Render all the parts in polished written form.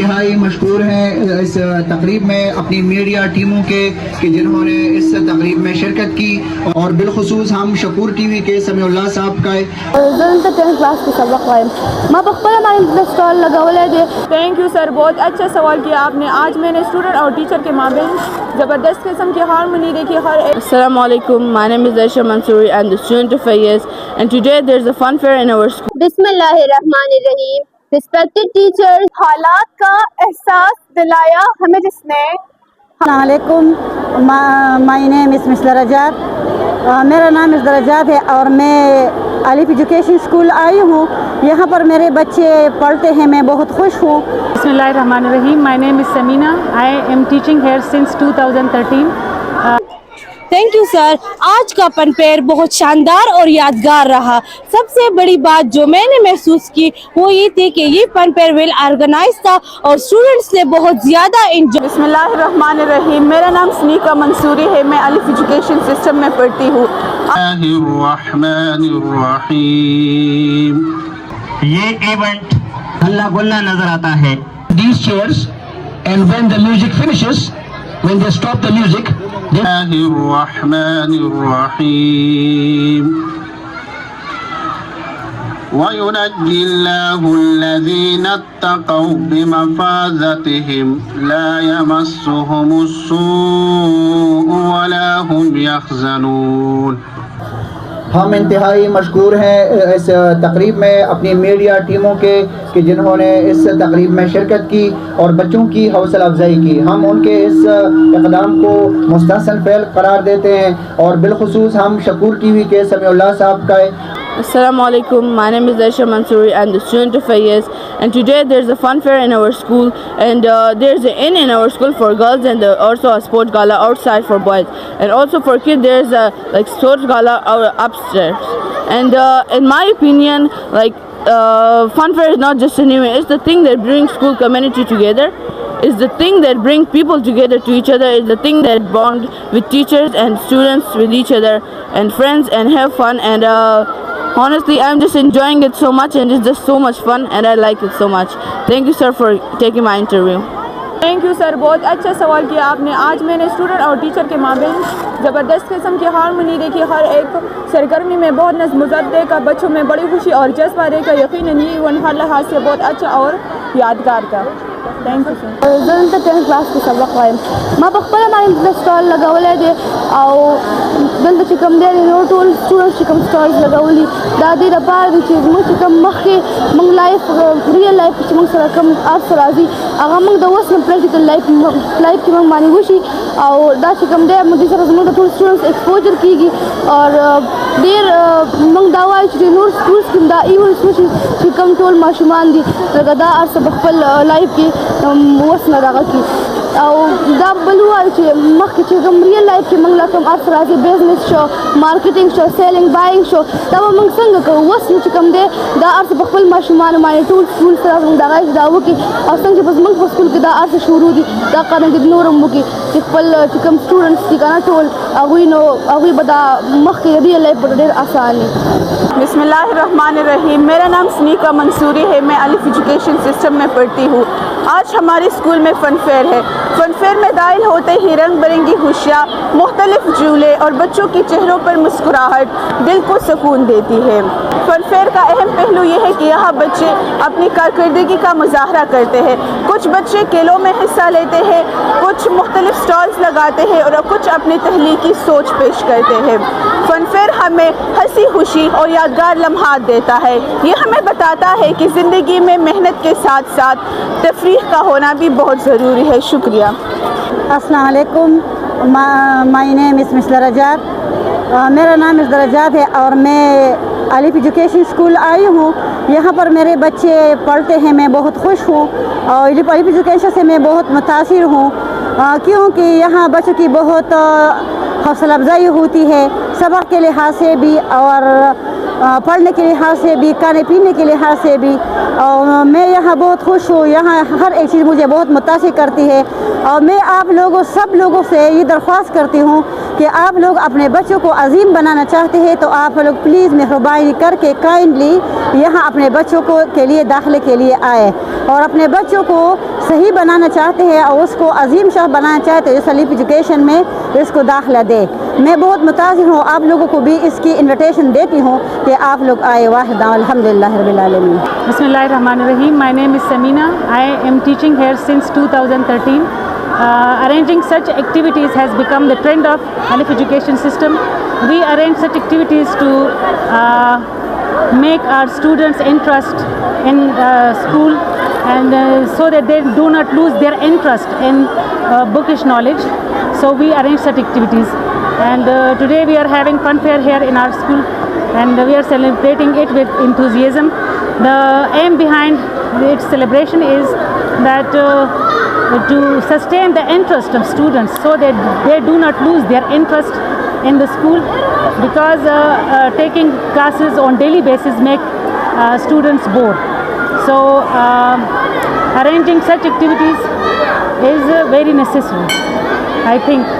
انتہائی مشکور ہیں اس تقریب میں اپنی میڈیا ٹیموں کے کہ جنہوں نے اس تقریب میں شرکت کی، اور بالخصوص ہم شکور ٹی وی کے سمیع اللہ صاحب کا کلاس کے سبق وائم ما بخبر ہمارے اسٹال لگا والے دے. تھینک یو سر، بہت اچھا سوال کیا آپ نے. آج میں نے اسٹوڈنٹ اور ٹیچر کے مابین زبردست قسم کی ہارمونی دیکھی. ہر ایک Assalamu alaikum. My name is Aisha Mansouri. I'm the student of IAS, and today there's a fun fair in our school. بسم اللہ الرحمن الرحیم. ریسپیکٹڈ ٹیچرز، حالات کا احساس دلایا ہمیں جس نے. السلام علیکم. مائی نیم از مس درجات. میرا نام اس درجات ہے اور میں الف ایجوکیشن اسکول آئی ہوں. یہاں پر میرے بچے پڑھتے ہیں، میں بہت خوش ہوں. بسم اللہ الرحمن الرحیم. My name is Samina. I am teaching here since 2013. Thank you sir. آج کا فن فیئر بہت شاندار اور یادگار رہا. سب سے بڑی بات جو میں نے محسوس کی وہ یہ تھی کہ یہ فن فیئر ویل آرگنائز تھا اور اسٹوڈنٹس نے بہت زیادہ انجوائے. بسم اللہ الرحمن الرحیم. میرا نام سنیکا منصوری ہے. میں الف ایجوکیشن سسٹم میں پڑھتی ہوں. الرحمن الرحیم. یہ ایونٹ ہلا گلا نظر آتا ہے. These chairs, and when the music finishes, when they stop the music, الرحمن الرحیم. وَيُنَجِّي اللَّهُ الَّذِينَ اتَّقَوْا بِمَفَازَتِهِمْ لَا يَمَسُّهُمُ السُّوءُ وَلَا هُمْ يَحْزَنُونَ. ہم انتہائی مشکور ہیں اس تقریب میں اپنی میڈیا ٹیموں کے کہ جنہوں نے اس تقریب میں شرکت کی اور بچوں کی حوصلہ افزائی کی. ہم ان کے اس اقدام کو مستحسن فعل قرار دیتے ہیں، اور بالخصوص ہم شکور ٹی وی کے سمیع اللہ صاحب کا. Assalamu alaikum. My name is Aisha Mansouri. I'm the student of IAS, and today there's a fun fair in our school, and there's an inn in our school for girls, and also a sport gala outside for boys, and also for kids there's a sports gala upstairs. And in my opinion, fun fair is not just an event. It's the thing that brings school community together. It's the thing that brings people together to each other. It's the thing that bond with teachers and students with each other and friends and have fun. And honestly, I'm just enjoying it so much, and it's just so much fun, and I like it so much. Thank you, sir, for taking my interview. Thank you سر، بہت اچھا سوال کیا آپ نے. آج میں نے student اور ٹیچر کے مابین زبردست قسم کی ہارمونی دیکھی. ہر ایک سرگرمی میں بہت نظم و ضبط دیکھا. بچوں میں بڑی خوشی اور جذبہ دیکھا. یقیناً یہ ایونٹ ہر لحاظ سے بہت اچھا اور یادگار تھا. Thank you sir. زلنت 10 کلاس کے سبق وایم ما بخبر ہمارے اسٹال لگا والے دے او دلته چې کوم دی نو ټول سټوډنټس چې کوم سټالز لګولي دا دې لپاره دي چې موږ چې کوم مخکې موږ لایف ریل لایف چې موږ سره کوم ارث راځي هغه موږ د اوس نه پریکټیکل لایف کې موږ باندې وشي او دا چې کوم دی موږ سره زموږ د ټول سټوډنټس ایکسپوجر کیږي او ډېر موږ دا وایو چې نور سکولز کې دا ایونټس وشي چې کوم ټول ماشومان دي لکه دا ارث په خپل لایف کې اوس نه دغه کي او دا بل وایو چې مخکې چې کوم ریل لایف کې موږ لا کوم ارث راځي بزنس شو مارکیټینګ شو سیلینګ بایینګ شو دا به موږ څنګه کوو. اوس چې کوم دی دا ارث په خپل ماشومانو باندې ټول سکول سره موږ دغه دا وکړي او څنګه چې بس موږ په سکول کې دا ارث شروع دي دا قانون دې نور هم وکړي چې خپل چې کوم سټوډنټس دي که نه ټول هغوی به دا مخکې ریل لایف به ډېر آسان وي. بسم اللہ الرحمن الرحیم. میرا نام سنیکا منصوری ہے. میں الف ایجوکیشن سسٹم میں پڑھتی ہوں. آج ہمارے اسکول میں فن فیئر ہے. فن فیئر میں داخل ہوتے ہی رنگ برنگی خوشیاں، مختلف جھولے اور بچوں کے چہروں پر مسکراہٹ دل کو سکون دیتی ہے. فن فیئر کا اہم پہلو یہ ہے کہ یہاں بچے اپنی کارکردگی کا مظاہرہ کرتے ہیں. کچھ بچے کھیلوں میں حصہ لیتے ہیں، کچھ مختلف سٹالز لگاتے ہیں اور کچھ اپنی تخلیقی سوچ پیش کرتے ہیں. فن فیئر ہمیں ہنسی خوشی اور یادگار لمحات دیتا ہے. یہ ہمیں بتاتا ہے کہ زندگی میں محنت کے ساتھ ساتھ تفریح کا ہونا بھی بہت ضروری ہے. شکریہ. السلام علیکم. مائی نیم از مس درجات. میرا نام اس درجات ہے اور میں الف ایجوکیشن اسکول آئی ہوں. یہاں پر میرے بچے پڑھتے ہیں، میں بہت خوش ہوں اور الف ایجوکیشن سے میں بہت متاثر ہوں کیونکہ یہاں بچوں کی بہت حوصلہ افزائی ہوتی ہے، سبق کے لحاظ سے بھی اور پڑھنے کے لحاظ سے بھی، کھانے پینے کے لحاظ سے بھی. اور میں یہاں بہت خوش ہوں. یہاں ہر ایک چیز مجھے بہت متاثر کرتی ہے اور میں آپ لوگوں سب لوگوں سے یہ درخواست کرتی ہوں کہ آپ لوگ اپنے بچوں کو عظیم بنانا چاہتے ہیں تو آپ لوگ پلیز مہربانی کر کے کائنڈلی یہاں اپنے بچوں کو کے لیے داخلے کے لیے آئے اور اپنے بچوں کو صحیح بنانا چاہتے ہیں اور اس کو عظیم شخص بنانا چاہتے ہیں اس الیف ایجوکیشن میں اس کو داخلہ دے. میں بہت متاثر ہوں, آپ لوگوں کو بھی اس کی انویٹیشن دیتی ہوں کہ آپ لوگ آئے. واحدہ الحمدللہ رب العالمین. Bismillahirrahmanirrahim. My name is Samina. I am teaching here since 2013. Arranging such activities has become the trend of Alif education system. We arrange such activities to make our students interest in school and so that they do not lose their interest in bookish knowledge. So we arrange such activities. And today we are having fun fair here in our school and we are celebrating it with enthusiasm. The aim behind its celebration is that to sustain the interest of students so that they do not lose their interest in the school, because taking classes on daily basis make students bored. So arranging such activities is very necessary, I think.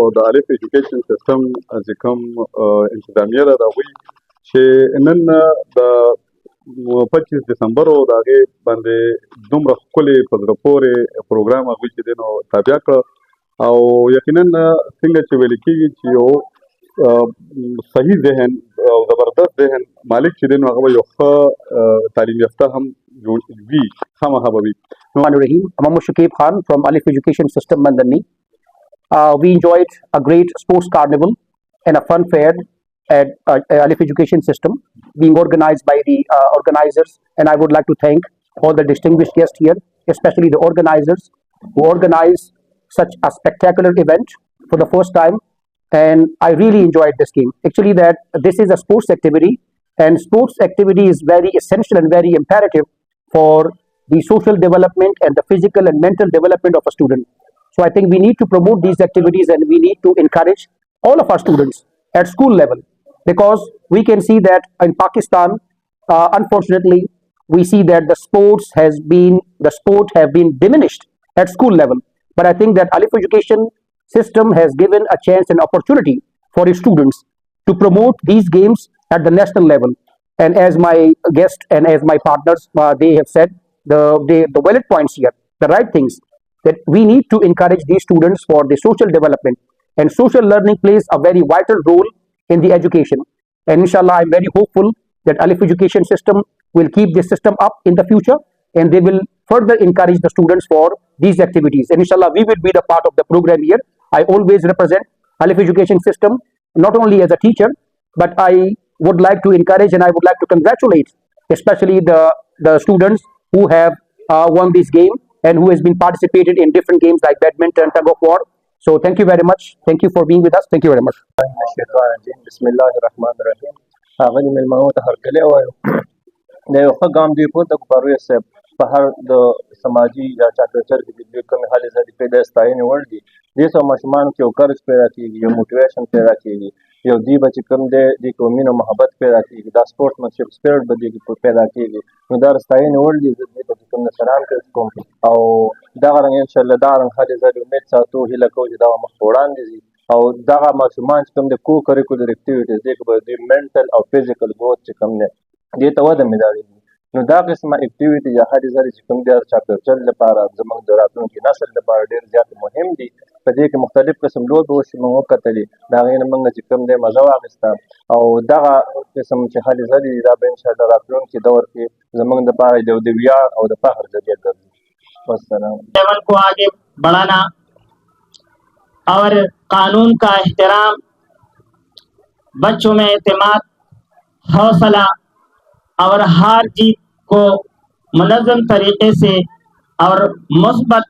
او د الف education system چې کوم انتظامیه ده د هغوی چې نن د 25 دسمبر او د هغې باندې دومره ښکلې په زړه پورې programme هغوی چې دی نو تابع کړه او یقینا څنګه چې ویل کېږي چې یو صحیح ذهن او زبردست ذهن مالک چې دی نو هغه به یو ښه تعلیم یافته هم وي خامخا به وي. Rahim. I'm Shakib Khan from Alif Education System Mandani. We enjoyed a great sports carnival and a fun fair at Alif Education System being organized by the organizers, and I would like to thank all the distinguished guests here, especially the organizers who organized such a spectacular event for the first time. And I really enjoyed this game. Actually, that this is a sports activity, and sports activity is very essential and very imperative for the social development and the physical and mental development of a student. So I think we need to promote these activities and we need to encourage all of our students at school level, because we can see that in Pakistan, unfortunately, we see that the sport have been diminished at school level. But I think that Alif Education System has given a chance and opportunity for its students to promote these games at the national level. And as my guest and as my partners, they have said the valid points here, the right things, that we need to encourage these students for the social development, and social learning plays a very vital role in the education. And inshallah, I'm very hopeful that Alif Education System will keep this system up in the future, and they will further encourage the students for these activities. And inshallah, we will be the part of the program here. I always represent Alif Education System, not only as a teacher, but I would like to encourage and I would like to congratulate especially the students who have won this game and who has been participated in different games like badminton, tug of war. So thank you very much. Thank you for being with us. Thank you very much. Bismillahirrahmanirrahim. د یو ښه ګام دی پورته کړو پرویز صاحب په هر د سماجي یا چاپېریال کې د کومې هلې ځلې پیدا ستاینې وړ دي. دې سره ماشومانو کې یو کرج پیدا کېږي، یو موټیویشن پیدا کېږي، یو دوی به چې کوم دی دې کې مینه او محبت پیدا کېږي، دا سپورټسمنشپ سپیرټ به دې کې پیدا کېږي. نو دا ستاینې وړ دي. زه دې ته چې کوم نه سلام پیش کوم او دغه رنګ انشاءالله دا رنګ هلې ځلې امید ساتو، هیله کوو چې دغه مخ په وړاندې ځي او دغه ماشومان چې کوم د کو کریکولر اکټیویټیز دې کې به دوی منټل او فزیکل ګروت چې کوم دی دې ته وده ملاوېږي. نو دا قسمه اکټیویټي یا هرې ځلې چې کوم دی د چاپېریال لپاره زموږ د راتلونکي نسل لپاره ډېر زیات مهم دي. په دې کې مختلف قسم لوبې وشي، موږ وکتلې، د هغې نه موږ چې کوم دی مزه واخیسته او دغه قسم چې هلې ځلې دا به انشاءالله راتلونکي دور کې زموږ دپاره د ویاړ او د فخر ذریعه ګرځي. والسلام. لیول کو آگے بڑھانا اور قانون کا احترام، بچوں میں اعتماد، حوصلہ اور ہار جیت کو منظم طریقے سے اور مثبت